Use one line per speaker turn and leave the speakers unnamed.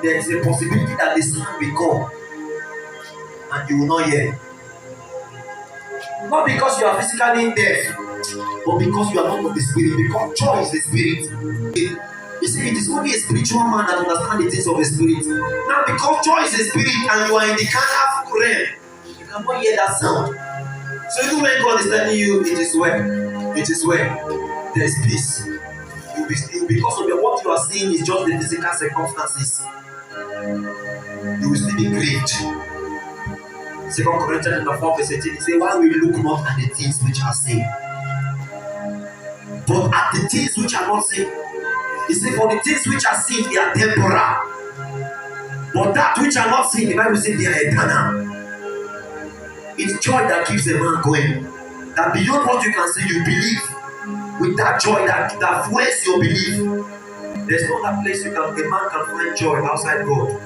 there is a possibility that the sound will come and you will not hear. Not because you are physically deaf, but because you are not of the spirit. Because joy is the spirit. You see, it is only a spiritual man that understands the things of the spirit. Now, because joy is the spirit and you are in the carnal realm, you cannot hear that sound. So even when God is telling you, it is well, it is well, there is peace. Because of what you are seeing is just the physical circumstances. You will still be grieved. 2 Corinthians 4 verse 18, it says, why we look not at the things which are seen, but at the things which are not seen. He said, for the things which are seen, they are temporal. But that which are not seen, the Bible says they are eternal. It's joy that keeps a man going. That beyond what you can see, you believe. With that joy that fuels your belief. There's no other place a man can find joy outside God.